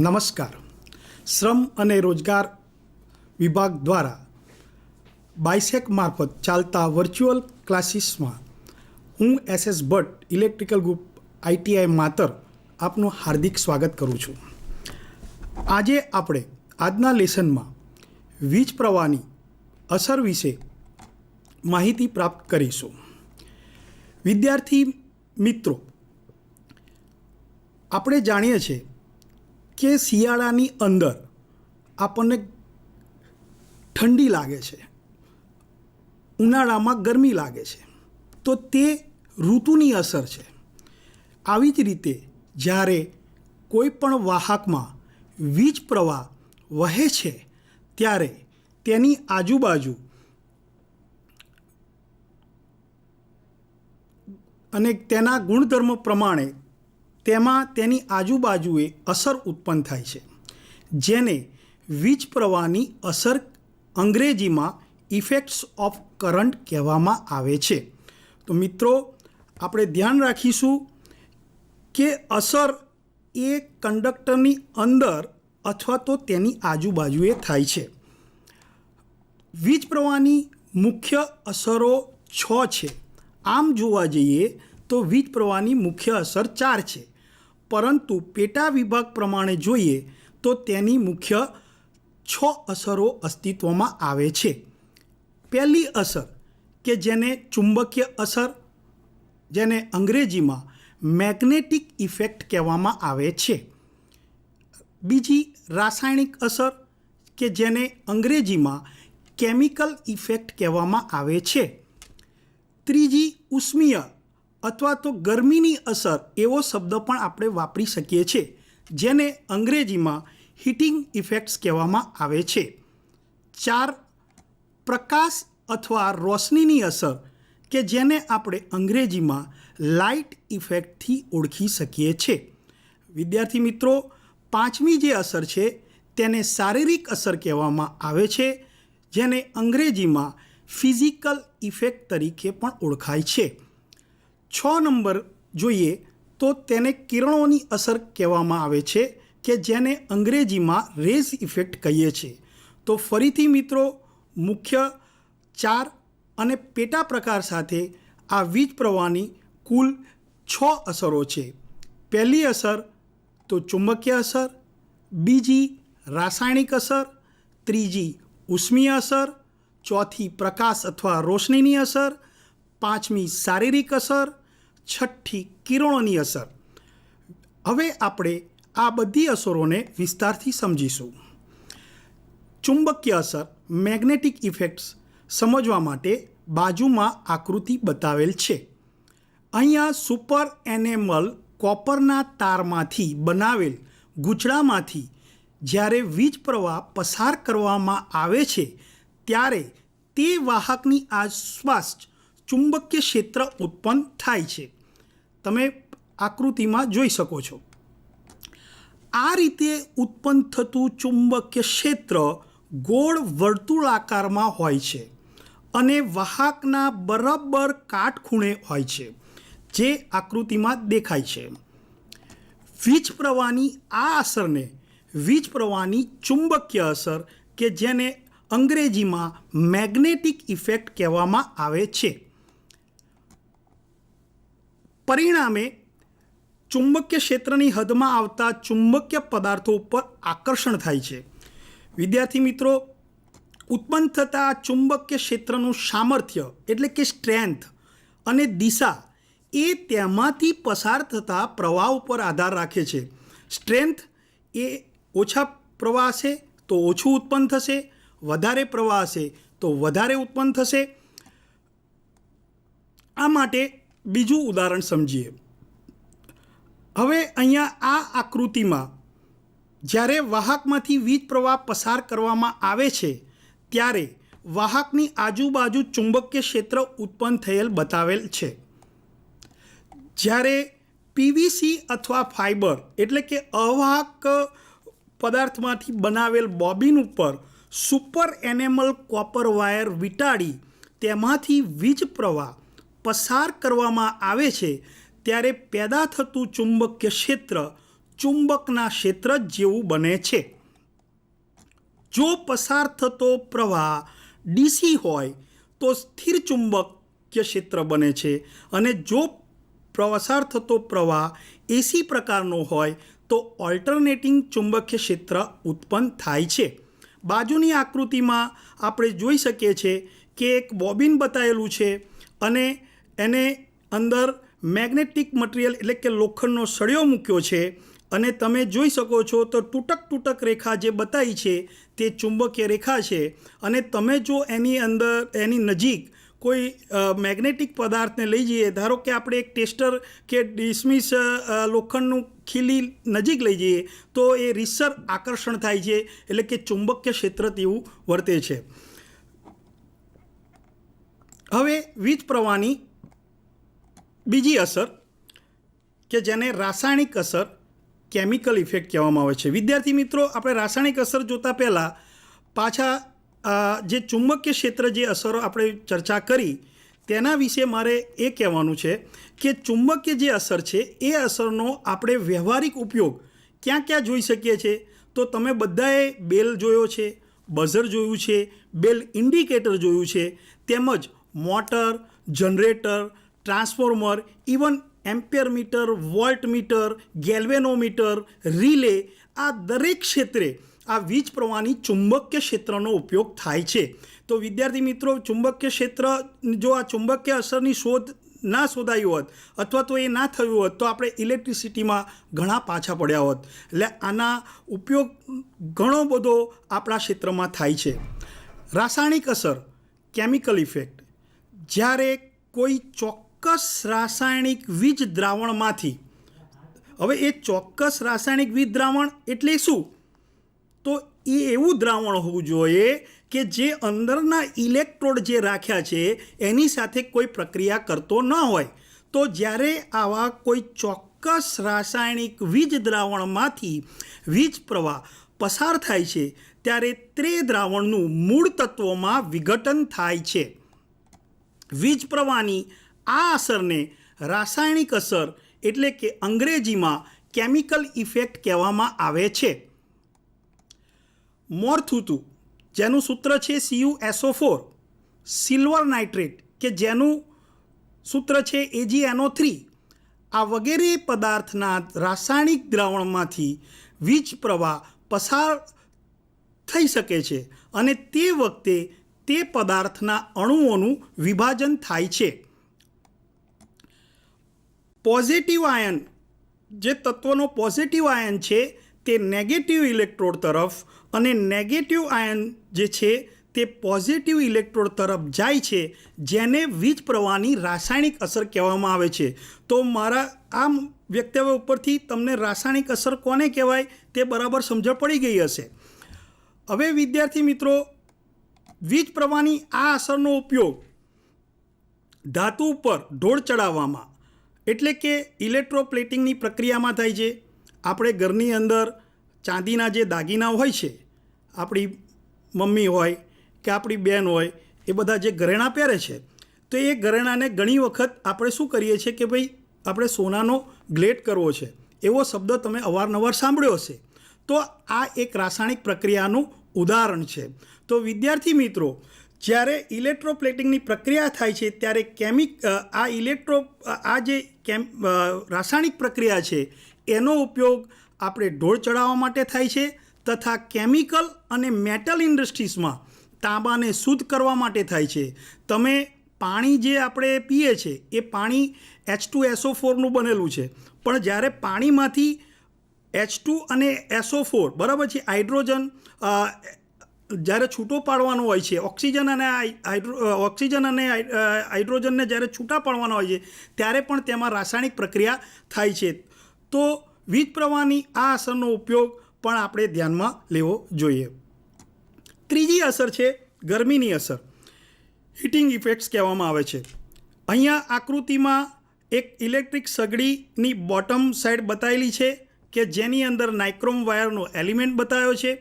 નમસ્કાર. શ્રમ અને રોજગાર વિભાગ દ્વારા બાયસેક મારફત ચાલતા વર્ચ્યુઅલ ક્લાસીસમાં હું SS Bhatt electrical group ITI માતર આપનું હાર્દિક સ્વાગત કરું છું. આજે આપણે આજના લેસનમાં વીજ પ્રવાહની અસર વિશે માહિતી પ્રાપ્ત કરીશું. વિદ્યાર્થી મિત્રો, આપણે જાણીએ છીએ કે શિયાળાની અંદર આપણને ઠંડી લાગે છે, ઉનાળામાં ગરમી લાગે છે, તો તે ઋતુની અસર છે. આવી જ રીતે જ્યારે કોઈ પણ વાહકમાં વીજ પ્રવાહ વહે છે ત્યારે તેની આજુબાજુ અને તેના ગુણધર્મ પ્રમાણે તેમાં તેની આજુબાજુએ અસર ઉત્પન્ન થાય છે, જેને વીજ પ્રવાહની અસર અંગ્રેજીમાં ઇફેક્ટ્સ ઓફ કરંટ કહેવામાં આવે છે. તો મિત્રો, આપણે ધ્યાન રાખીશું કે અસર એ કંડક્ટરની અંદર અથવા તો તેની આજુબાજુએ થાય છે. વીજ પ્રવાહની મુખ્ય અસરો 6 છે. આમ જોવા જઈએ તો વીજ પ્રવાહની મુખ્ય અસર 4 છે, પરંતુ પેટા વિભાગ પ્રમાણે જોઈએ તો તેની મુખ્ય 6 અસરો અસ્તિત્વમાં આવે છે. પહેલી અસર કે જેને ચુંબકીય અસર, જેને અંગ્રેજીમાં મેગ્નેટિક ઇફેક્ટ કહેવામાં આવે છે. બીજી રાસાયણિક અસર કે જેને અંગ્રેજીમાં કેમિકલ ઇફેક્ટ કહેવામાં આવે છે. ત્રીજી ઉષ્મીય અથવા તો ગરમીની અસર એવો શબ્દ પણ આપણે વાપરી શકીએ છીએ, જેને અંગ્રેજીમાં હીટિંગ ઇફેક્ટ્સ કહેવામાં આવે છે. 4 પ્રકાશ અથવા રોશનીની અસર કે જેને આપણે અંગ્રેજીમાં લાઇટ ઇફેક્ટથી ઓળખી શકીએ છીએ. વિદ્યાર્થી મિત્રો, 5મી જે અસર છે તેને શારીરિક અસર કહેવામાં આવે છે, જેને અંગ્રેજીમાં ફિઝિકલ ઇફેક્ટ તરીકે પણ ઓળખાય છે. 6 નંબર જોઈએ તો તેને કિરણોની અસર કહેવામાં આવે છે, કે જેને અંગ્રેજીમાં રેઝ ઇફેક્ટ કહીએ છીએ. તો ફરીથી મિત્રો, મુખ્ય 4 અને પેટા પ્રકાર સાથે આ વીજ પ્રવાહની કુલ 6 અસરો છે. પહેલી અસર તો ચુંબકીય અસર, બીજી રાસાયણિક અસર, ત્રીજી ઉષ્મીય અસર, ચોથી પ્રકાશ અથવા રોશનીની અસર, 5મી શારીરિક અસર, 6ઠ્ઠી કિરણોની અસર. હવે આપણે આ બધી અસરોને વિસ્તારથી સમજીશું. ચુંબકીય અસર મેગ્નેટિક ઇફેક્ટ્સ સમજવા માટે બાજુમાં આકૃતિ બતાવેલ છે. અહીંયા સુપર એનેમલ કોપરના તારમાંથી બનાવેલ ગૂંચળામાંથી જ્યારે વીજ પ્રવાહ પસાર કરવામાં આવે છે ત્યારે તે વાહકની આસપાસ ચુંબકીય ક્ષેત્ર ઉત્પન્ન થાય છે. તમે આકૃતિમાં જોઈ શકો છો. આ રીતે ઉત્પન્ન થતું ચુંબકીય ક્ષેત્ર ગોળ વર્તુળાકારમાં હોય છે અને વાહકના બરાબર કાટખૂણે હોય છે, જે આકૃતિમાં દેખાય છે. વીજ પ્રવાહની આ અસરને વીજ પ્રવાહની ચુંબકીય અસર કે જેને અંગ્રેજીમાં મેગ્નેટિક ઇફેક્ટ કહેવામાં આવે છે. પરિણામે ચુંબકીય ક્ષેત્રની હદમાં આવતા ચુંબકીય પદાર્થો ઉપર આકર્ષણ થાય છે. વિદ્યાર્થી મિત્રો, ઉત્પન્ન થતા ચુંબકીય ક્ષેત્રનું સામર્થ્ય એટલે કે સ્ટ્રેન્થ અને દિશા એ તેમાંથી પસાર થતા પ્રવાહ ઉપર આધાર રાખે છે. સ્ટ્રેન્થ એ ઓછા પ્રવાહ હશે તો ઓછું ઉત્પન્ન થશે, વધારે પ્રવાહ હશે તો વધારે ઉત્પન્ન થશે. આ માટે બીજું ઉદાહરણ સમજીએ. હવે અહીંયા આ આકૃતિમાં જ્યારે વાહકમાંથી વીજ પ્રવાહ પસાર કરવામાં આવે છે ત્યારે વાહકની આજુબાજુ ચુંબકીય ક્ષેત્ર ઉત્પન્ન થયેલ બતાવેલ છે. જ્યારે PVC અથવા ફાઇબર એટલે કે અવાહક પદાર્થમાંથી બનાવેલ બોબિન ઉપર સુપર એનેમલ કોપર વાયર વીંટાળી તેમાંથી વીજ પ્રવાહ પસાર કરવામાં આવે છે ત્યારે પેદા થતું ચુંબકીય ક્ષેત્ર ચુંબકના ક્ષેત્ર જેવું બને છે. જો પસાર થતો પ્રવાહ ડીસી હોય તો સ્થિર ચુંબકીય ક્ષેત્ર બને છે, અને જો પસાર થતો પ્રવાહ એસી પ્રકારનો હોય તો ઓલ્ટરનેટિંગ ચુંબકીય ક્ષેત્ર ઉત્પન્ન થાય છે. બાજુની આકૃતિમાં આપણે જોઈ શકીએ છીએ કે એક બોબિન બતાવેલું છે અને એને અંદર મેગ્નેટિક મટીરિયલ એટલે કે લોખંડનો સળિયો મૂક્યો છે, અને તમે જોઈ શકો છો તો તૂટક રેખા જે બતાવી છે તે ચુંબકીય રેખા છે. અને તમે જો એની અંદર એની નજીક કોઈ મેગ્નેટિક પદાર્થને લઈ જઈએ, ધારો કે આપણે એક ટેસ્ટર કે ડિસ્મિસ લોખંડનું ખીલી નજીક લઈ જઈએ તો એ રીતસર આકર્ષણ થાય છે, એટલે કે ચુંબકીય ક્ષેત્ર તેવું વર્તે છે. હવે વીજ પ્રવાહની બીજી અસર કે જેને રાસાયણિક અસર કેમિકલ ઇફેક્ટ કહેવામાં આવે છે. વિદ્યાર્થી મિત્રો, આપણે રાસાયણિક અસર જોતાં પહેલાં પાછા જે ચુંબકીય ક્ષેત્ર જે અસરો આપણે ચર્ચા કરી તેના વિશે મારે એ કહેવાનું છે કે ચુંબકીય જે અસર છે એ અસરનો આપણે વ્યવહારિક ઉપયોગ ક્યાં ક્યાં જોઈ શકીએ છીએ. તો તમે બધાએ બેલ જોયો છે, બઝર જોયું છે, બેલ ઇન્ડિકેટર જોયું છે, તેમજ motor, generator, transformer, even ampere meter, volt meter, galvanometer, relay, આ દરેક ક્ષેત્રે આ વીજ પ્રવાહની ચુંબકીય ક્ષેત્રનો ઉપયોગ થાય છે. તો વિદ્યાર્થી મિત્રો, ચુંબકીય ક્ષેત્ર, જો આ ચુંબકીય અસરની શોધ ના શોધાઈ હોત અથવા તો એ ના થયું હોત તો આપણે ઇલેક્ટ્રિસિટીમાં ઘણા પાછા પડ્યા હોત. એટલે આના ઉપયોગ ઘણો બધો આપણા ક્ષેત્રમાં થાય છે. રાસાયણિક અસર કેમિકલ ઇફેક્ટ, જ્યારે કોઈ ચોક્કસ રાસાયણિક વીજ દ્રાવણમાંથી, હવે એ ચોક્કસ રાસાયણિક વીજ દ્રાવણ એટલે શું? તો એ એવું દ્રાવણ હોવું જોઈએ કે જે અંદરના ઇલેક્ટ્રોડ જે રાખ્યા છે એની સાથે કોઈ પ્રક્રિયા કરતો ન હોય. તો જ્યારે આવા કોઈ ચોક્કસ રાસાયણિક વીજ દ્રાવણમાંથી વીજ પ્રવાહ પસાર થાય છે ત્યારે તે દ્રાવણનું મૂળ તત્વોમાં વિઘટન થાય છે. વીજ પ્રવાહની આ અસરને રાસાયણિક અસર એટલે કે અંગ્રેજીમાં કેમિકલ ઇફેક્ટ કહેવામાં આવે છે. મોરથુતુ, જેનું સૂત્ર છે CuSO4, સિલ્વર નાઇટ્રેટ કે જેનું સૂત્ર છે AgNO3, આ વગેરે પદાર્થના રાસાયણિક દ્રાવણમાંથી વીજ પ્રવાહ પસાર થઈ શકે છે અને તે વખતે તે પદાર્થના અણુઓનું વિભાજન થાય છે. પોઝિટિવ આયન, જે તત્વનો પોઝિટિવ આયન છે તે નેગેટિવ ઇલેક્ટ્રોડ તરફ અને નેગેટિવ આયન જે છે તે પોઝિટિવ ઇલેક્ટ્રોડ તરફ જાય છે, જેને વીજ પ્રવાહની રાસાયણિક અસર કહેવામાં આવે છે. તો મારા આ વ્યક્તવ્ય ઉપરથી તમને રાસાયણિક અસર કોને કહેવાય તે બરાબર સમજણ પડી ગઈ હશે. હવે વિદ્યાર્થી મિત્રો, વીજ પ્રવાહની આ અસરનો ઉપયોગ ધાતુ ઉપર ઢોળ ચડાવવામાં એટલે કે ઇલેક્ટ્રોપ્લેટિંગની પ્રક્રિયામાં થાય છે. આપણે ઘરની અંદર ચાંદીના જે દાગીના હોય છે, આપણી મમ્મી હોય કે આપણી બહેન હોય, એ બધા જે ઘરેણાં પહેરે છે, તો એ ઘરેણાંને ઘણી વખત આપણે શું કરીએ છીએ કે ભાઈ આપણે સોનાનો ગ્લેડ કરવો છે, એવો શબ્દ તમે અવારનવાર સાંભળ્યો હશે. તો આ એક રાસાયણિક પ્રક્રિયાનું ઉદાહરણ છે. તો વિદ્યાર્થી મિત્રો, જ્યારે ઇલેક્ટ્રોપ્લેટિંગની પ્રક્રિયા થાય છે ત્યારે આ જે રાસાયણિક પ્રક્રિયા છે એનો ઉપયોગ આપણે ઢોળ ચડાવવા માટે થાય છે, તથા કેમિકલ અને મેટલ ઇન્ડસ્ટ્રીઝમાં તાંબાને શુદ્ધ કરવા માટે થાય છે. તમે પાણી જે આપણે પીએ છીએ એ પાણી H2SO4નું બનેલું છે, પણ જ્યારે પાણીમાંથી H2 અને SO4 બરાબર છે, હાઇડ્રોજન જ્યારે છૂટો પાડવાનો હોય છે, ઓક્સિજન અને હાઇડ્રોજનને જ્યારે છૂટા પાડવાના હોય છે ત્યારે પણ તેમાં રાસાયણિક પ્રક્રિયા થાય છે. તો વીજ પ્રવાહની આ અસરનો ઉપયોગ પણ આપણે ધ્યાનમાં લેવો જોઈએ. ત્રીજી અસર છે ગરમીની અસર, હીટિંગ ઇફેક્ટ્સ કહેવામાં આવે છે. અહીંયા આકૃતિમાં એક ઇલેક્ટ્રિક સગડીની બોટમ સાઈડ બતાવેલી છે કે જેની અંદર નાઇક્રોમ વાયરનો એલિમેન્ટ બતાવ્યો છે.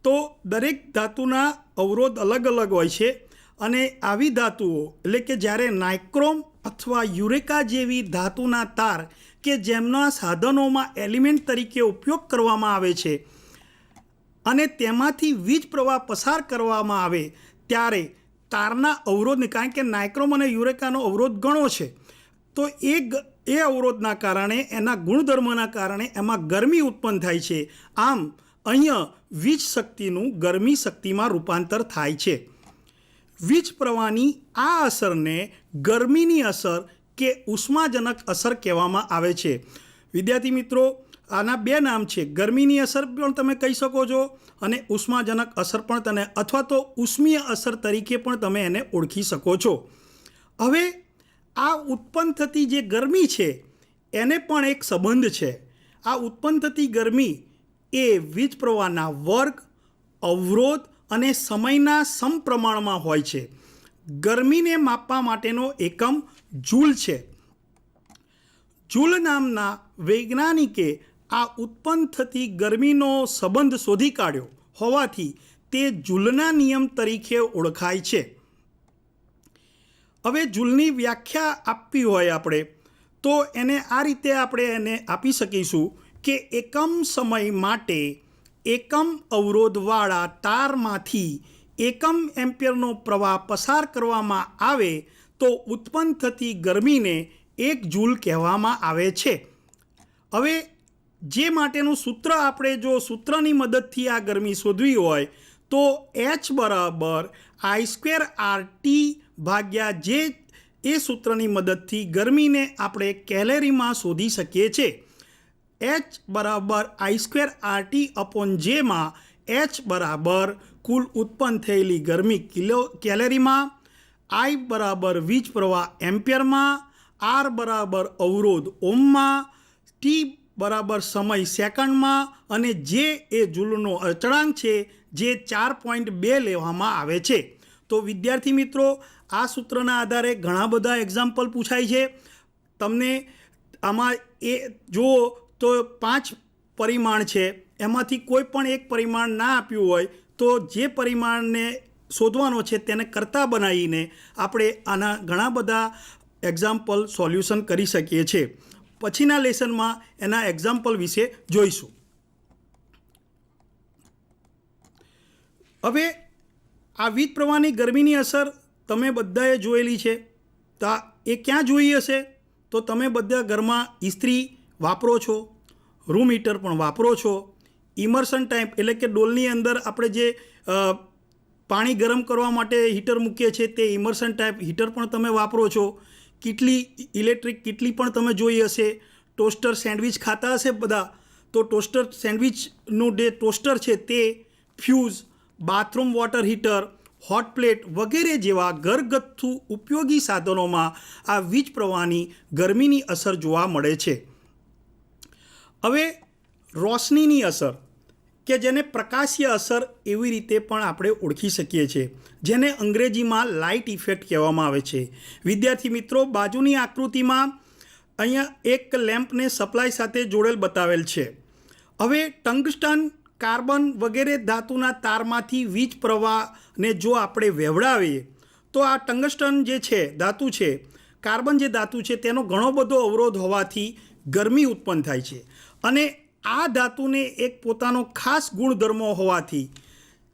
તો દરેક ધાતુના અવરોધ અલગ અલગ હોય છે અને આવી ધાતુઓ એટલે કે જ્યારે નાઇક્રોમ અથવા યુરેકા જેવી ધાતુના તાર કે જેમના સાધનોમાં એલિમેન્ટ તરીકે ઉપયોગ કરવામાં આવે છે અને તેમાંથી વીજ પ્રવાહ પસાર કરવામાં આવે ત્યારે તારના અવરોધને, કારણ કે નાઇક્રોમ અને યુરેકાનો અવરોધ ઘણો છે, તો એ અવરોધના કારણે, એના ગુણધર્મના કારણે એમાં ગરમી ઉત્પન્ન થાય છે. આમ અહીંયા વીજ શક્તિનું ગરમી શક્તિમાં રૂપાંતર થાય છે. વીજ પ્રવાહની આ અસરને ગરમીની અસર કે ઉષ્માજનક અસર કહેવામાં આવે છે. વિદ્યાર્થી મિત્રો, આના બે નામ છે. ગરમીની અસર પણ તમે કહી શકો છો અને ઉષ્માજનક અસર પણ તમે, અથવા તો ઉષ્મીય અસર તરીકે પણ તમે એને ઓળખી શકો છો. હવે આ ઉત્પન્ન થતી જે ગરમી છે એને પણ એક સંબંધ છે. આ ઉત્પન્ન થતી ગરમી એ વીજ પ્રવાહના વર્ગ, અવરોધ અને સમયના સમપ્રમાણમાં હોય છે. ગરમીને માપવા માટેનો એકમ જૂલ છે. જૂલ નામના વૈજ્ઞાનિકે આ ઉત્પન્ન થતી ગરમીનો સંબંધ શોધી કાઢ્યો હોવાથી તે જૂલના નિયમ તરીકે ઓળખાય છે. હવે જૂલની વ્યાખ્યા આપવી હોય આપણે તો એને આ રીતે આપણે એને આપી શકીશું કે એકમ સમય માટે એકમ અવરોધવાળા તારમાંથી એકમ એમ્પિયરનો પ્રવાહ પસાર કરવામાં આવે તો ઉત્પન્ન થતી ગરમીને 1 જૂલ કહેવામાં આવે છે. હવે જે માટેનું સૂત્ર આપણે જો સૂત્રની મદદથી આ ગરમી શોધવી હોય તો H બરાબર I²RT ભાગ્યા જે, એ સૂત્રની મદદથી ગરમીને આપણે કેલેરીમાં શોધી શકીએ છીએ. H બરાબર I²RT અપોન જેમાં H બરાબર કુલ ઉત્પન્ન થયેલી ગરમી કેલેરીમાં, I બરાબર વીજ પ્રવાહ એમ્પિયરમાં, R બરાબર અવરોધ ઓમમાં, T બરાબર સમય સેકન્ડમાં અને જે એ જૂલનો અચળાંક છે જે 4.2 લેવામાં આવે છે. તો વિદ્યાર્થી મિત્રો, આ સૂત્રના આધારે ઘણા બધા એક્ઝામ્પલ પૂછાય છે. તમને આમાં એ જુઓ તો 5 પરિમાણ છે, એમાંથી કોઈ પણ એક પરિમાણ ના આપ્યું હોય તો જે પરિમાણને શોધવાનો છે તેને કરતા બનાવીને આપણે આના ઘણા બધા એક્ઝામ્પલ સોલ્યુશન કરી શકીએ છીએ. પછીના લેસનમાં એના એક્ઝામ્પલ વિશે જોઈશું. હવે આ વીજ પ્રવાહની ગરમીની અસર તમે બધાએ જોયેલી છે. તો એ ક્યાં જોઈ હશે? તો તમે બધા ઘરમાં ઇસ્ત્રી વાપરો છો, રૂમ હીટર પણ વાપરો છો, ઇમર્શન ટાઈપ એટલે કે ડોલની અંદર આપણે જે પાણી ગરમ કરવા માટે હીટર મૂકીએ છીએ તે ઇમર્શન ટાઈપ હીટર પણ તમે વાપરો છો. કેટલી ઇલેક્ટ્રિક કેટલી પણ તમે જોઈ હશે. ટોસ્ટર સેન્ડવિચ ખાતા હશે બધા, તો ટોસ્ટર સેન્ડવિચનું જે ટોસ્ટર છે તે, fuse, bathroom water heater, hot plate વગેરે જેવા ઘરગથ્થુ ઉપયોગી સાધનોમાં આ વીજ પ્રવાહની ગરમીની અસર જોવા મળે છે. હવે રોશનીની અસર, કે જેને પ્રકાશીય અસર એવી રીતે પણ આપણે ઓળખી શકીએ છીએ, જેને અંગ્રેજીમાં લાઇટ ઇફેક્ટ કહેવામાં આવે છે. વિદ્યાર્થી મિત્રો, બાજુની આકૃતિમાં અહીંયા એક લેમ્પને સપ્લાય સાથે જોડેલ બતાવેલ છે. હવે ટંગસ્ટન, કાર્બન વગેરે ધાતુના તારમાંથી વીજ પ્રવાહને જો આપણે વહેવડાવીએ તો આ ટંગસ્ટન જે છે ધાતુ છે, કાર્બન જે ધાતુ છે તેનો ઘણો બધો અવરોધ હોવાથી ગરમી ઉત્પન્ન થાય છે. અને આ ધાતુને એક પોતાનો ખાસ ગુણધર્મો હોવાથી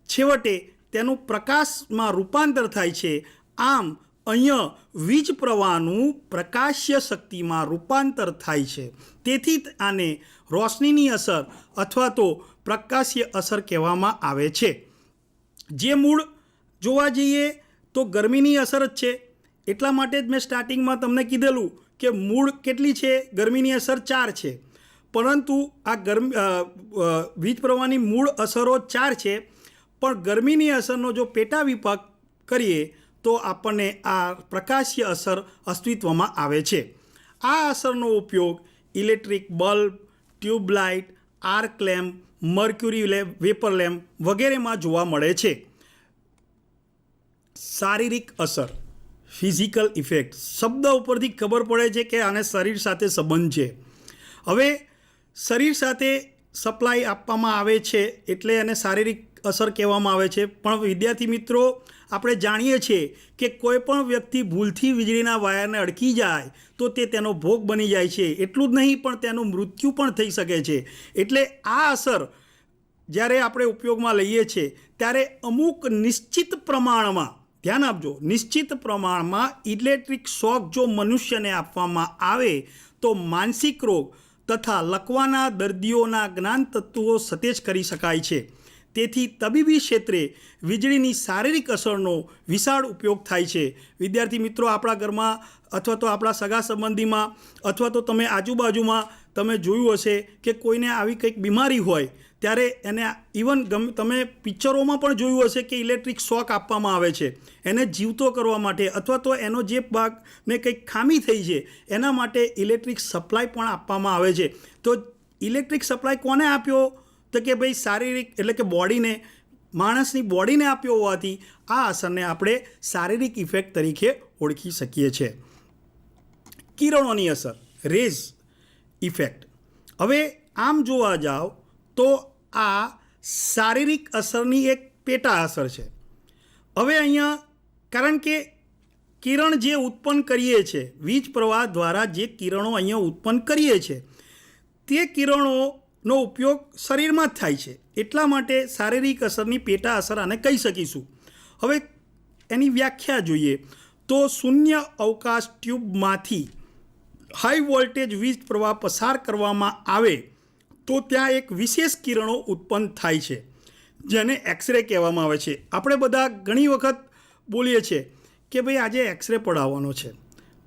છેવટે તેનું પ્રકાશમાં રૂપાંતર થાય છે. આમ અહીંયા વીજ પ્રવાહનું પ્રકાશ્ય શક્તિમાં રૂપાંતર થાય છે. તેથી આને રોશનીની અસર અથવા તો પ્રકાશ્ય અસર કહેવામાં આવે છે. જે મૂળ જોવા જઈએ તો ગરમીની અસર જ છે. એટલા માટે જ મેં સ્ટાર્ટિંગમાં તમને કીધેલું કે મૂળ કેટલી છે? ગરમીની અસર 4 છે. પરંતુ આ વીજ પ્રવાહની મૂળ અસરો 4 છે, પણ ગરમીની અસરનો જો પેટા વિભાગ કરીએ તો આપણને આ પ્રકાશીય અસર અસ્તિત્વમાં આવે છે. આ અસરનો ઉપયોગ electric bulb, tube light, arc lamp, mercury vapour lamp વગેરેમાં જોવા મળે છે. શારીરિક અસર, ફિઝિકલ ઇફેક્ટ, શબ્દ ઉપરથી ખબર પડે છે કે આને શરીર સાથે સંબંધ છે. હવે શરીર સાથે સપ્લાય આપવામાં આવે છે એટલે એને શારીરિક અસર કહેવામાં આવે છે. પણ વિદ્યાર્થી મિત્રો, આપણે જાણીએ છીએ કે કોઈ પણ વ્યક્તિ ભૂલથી વીજળીના વાયરને અડકી જાય તો તે તેનો ભોગ બની જાય છે. એટલું જ નહીં, પણ તેનું મૃત્યુ પણ થઈ શકે છે. એટલે આ અસર જ્યારે આપણે ઉપયોગમાં લઈએ છીએ ત્યારે અમુક નિશ્ચિત પ્રમાણમાં, ધ્યાન આપજો, નિશ્ચિત પ્રમાણમાં ઇલેક્ટ્રિક શોક જો મનુષ્યને આપવામાં આવે તો માનસિક રોગ તથા લકવાના દર્દીઓના જ્ઞાન તત્વો સતેજ કરી શકાય છે. તેથી તબીબી ક્ષેત્રે વીજળીની શારીરિક અસરનો વિશાળ ઉપયોગ થાય છે. વિદ્યાર્થી મિત્રો, આપણા ઘરમાં અથવા તો આપણા સગા સંબંધીમાં અથવા તો તમે આજુબાજુમાં તમે જોયું હશે કે કોઈને આવી કંઈક બીમારી હોય ત્યારે એને ઇવન તમે પિક્ચરોમાં પણ જોયું હશે કે ઇલેક્ટ્રિક શોક આપવામાં આવે છે એને જીવતો કરવા માટે, અથવા તો એનો જે ભાગને કંઈક ખામી થઈ છે એના માટે ઇલેક્ટ્રિક સપ્લાય પણ આપવામાં આવે છે. તો ઇલેક્ટ્રિક સપ્લાય કોને આપ્યો? તો કે ભાઈ શારીરિક એટલે કે બોડીને, માણસની બોડીને આપ્યો હોવાથી આ અસરને આપણે શારીરિક ઇફેક્ટ તરીકે ઓળખી શકીએ છીએ. કિરણોની અસર, રેઝ ઇફેક્ટ. હવે આમ જોવા જાઓ તો આ શારીરિક અસરની એક પેટા અસર છે. હવે અહીંયા કારણ કે કિરણ જે ઉત્પન્ન કરીએ છીએ, વીજ પ્રવાહ દ્વારા જે કિરણો અહીંયા ઉત્પન્ન કરીએ છીએ તે કિરણોનો ઉપયોગ શરીરમાં જ થાય છે. એટલા માટે શારીરિક અસરની પેટા અસર આને કહી શકીશું. હવે એની વ્યાખ્યા જોઈએ તો શૂન્ય અવકાશ ટ્યુબમાંથી હાઈ વોલ્ટેજ વીજ પ્રવાહ પસાર કરવામાં આવે તો ત્યાં એક વિશેષ કિરણો ઉત્પન્ન થાય છે જેને એક્સરે કહેવામાં આવે છે. આપણે બધા ઘણી વખત બોલીએ છીએ કે ભાઈ આજે એક્સરે પડાવવાનો છે,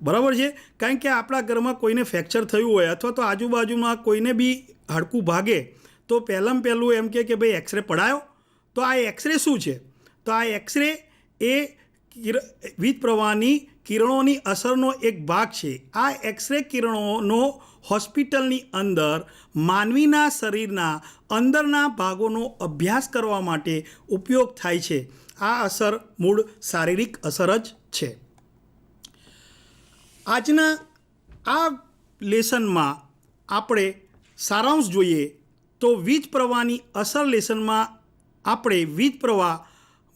બરાબર છે, કારણ કે આપણા ઘરમાં કોઈને ફ્રેક્ચર થયું હોય અથવા તો આજુબાજુમાં કોઈને બી હાડકું ભાગે તો પહેલાં પહેલું એમ કે ભાઈ એક્સરે પડાયો. તો આ એક્સરે શું છે? તો આ એક્સરે એ વીજ પ્રવાહની કિરણોની અસરનો એક ભાગ છે. આ એક્સરે કિરણોનો હોસ્પિટલની અંદર માનવીના શરીરના અંદરના ભાગોનો અભ્યાસ કરવા માટે ઉપયોગ થાય છે. આ અસર મૂળ શારીરિક અસર જ છે. આજના આ લેસનમાં આપણે સારાંશ જોઈએ તો વીજ પ્રવાહની અસર લેસનમાં આપણે વીજ પ્રવાહ,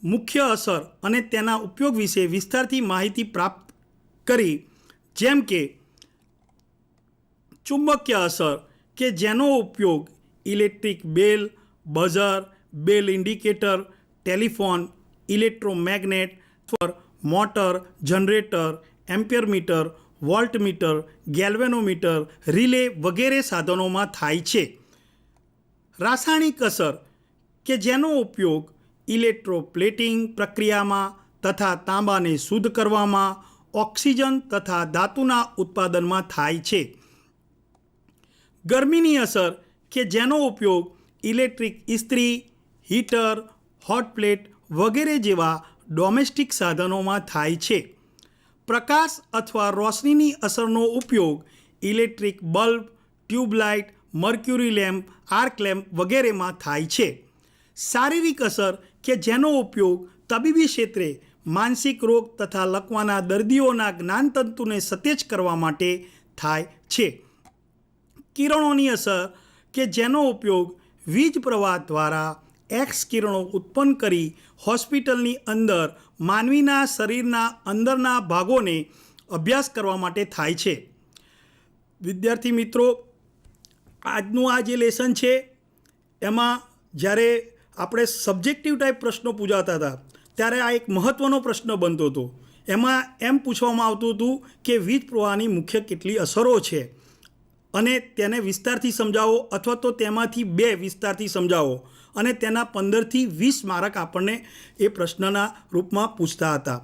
મુખ્ય અસર અને તેના ઉપયોગ વિશે વિસ્તારથી માહિતી પ્રાપ્ત કરી. જેમ કે ચુંબકીય અસર કે જેનો ઉપયોગ electric bell, buzzer, bell indicator, telephone, electromagnet, motor, generator, amperemeter, voltmeter, galvanometer, relay વગેરે સાધનોમાં થાય છે. રાસાયણિક અસર કે જેનો ઉપયોગ ઇલેક્ટ્રોપ્લેટિંગ પ્રક્રિયામાં તથા તાંબાને શુદ્ધ કરવામાં, ઓક્સિજન તથા ધાતુના ઉત્પાદનમાં થાય છે. ગરમીની અસર કે જેનો ઉપયોગ ઇલેક્ટ્રિક ઇસ્ત્રી, હીટર, હોટ પ્લેટ વગેરે જેવા ડોમેસ્ટિક સાધનોમાં થાય છે. પ્રકાશ અથવા રોશનીની અસરનો ઉપયોગ electric bulb, tube light, mercury lamp, arc lamp વગેરેમાં થાય છે. શારીરિક અસર કે જેનો ઉપયોગ તબીબી ક્ષેત્રે માનસિક રોગ તથા લકવાના દર્દીઓના જ્ઞાનતંતુને સતેજ કરવા માટે થાય છે. કિરણોની અસર કે જેનો ઉપયોગ વીજ પ્રવાહ દ્વારા એક્સ કિરણો ઉત્પન્ન કરી હોસ્પિટલની અંદર માનવીના શરીરના અંદરના ભાગોને અભ્યાસ કરવા માટે થાય છે. વિદ્યાર્થી મિત્રો, આજનું આ જે લેસન છે એમાં જ્યારે આપણે સબ્જેક્ટિવ ટાઈપ પ્રશ્નો પૂછાતા હતા ત્યારે આ એક મહત્ત્વનો પ્રશ્ન બનતો હતો. એમાં એમ પૂછવામાં આવતું હતું કે વીજ પ્રવાહની મુખ્ય કેટલી અસરો છે અને તેને વિસ્તારથી સમજાવો અથવા તો તેમાંથી 2 વિસ્તારથી સમજાવો, અને તેના 15થી 20 માર્ક આપણને એ પ્રશ્નના રૂપમાં પૂછતા હતા.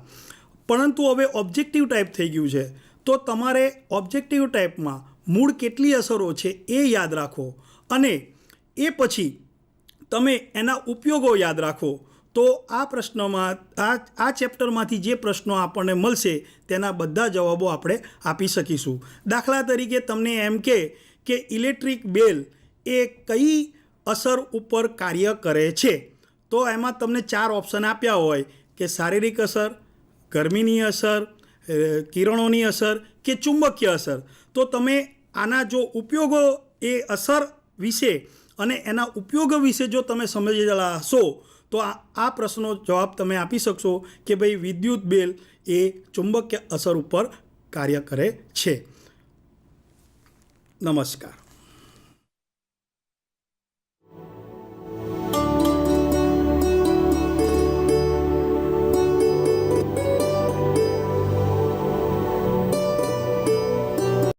પરંતુ હવે ઓબ્જેક્ટિવ ટાઈપ થઈ ગયું છે તો તમારે ઓબ્જેક્ટિવ ટાઈપમાં મૂળ કેટલી અસરો છે એ યાદ રાખો અને એ પછી તમે એના ઉપયોગો યાદ રાખો. તો આ પ્રશ્નમાં આ ચેપ્ટરમાંથી જે પ્રશ્નો આપણને મળશે તેના બધા જવાબો આપણે આપી શકીશું. દાખલા તરીકે તમને એમ કે ઇલેક્ટ્રિક બેલ એ કઈ અસર ઉપર કાર્ય કરે છે, તો એમાં તમને 4 ઓપ્શન આપ્યા હોય કે શારીરિક અસર, ગરમીની અસર, કિરણોની અસર કે ચુંબકીય અસર. તો તમે આના જો ઉપયોગો એ અસર વિશે અને એના ઉપયોગ વિશે જો તમે સમજેલા હશો તો આ પ્રશ્નનો જવાબ તમે આપી શકશો કે ભાઈ વિદ્યુત બેલ એ ચુંબકીય અસર ઉપર કાર્ય કરે છે. નમસ્કાર.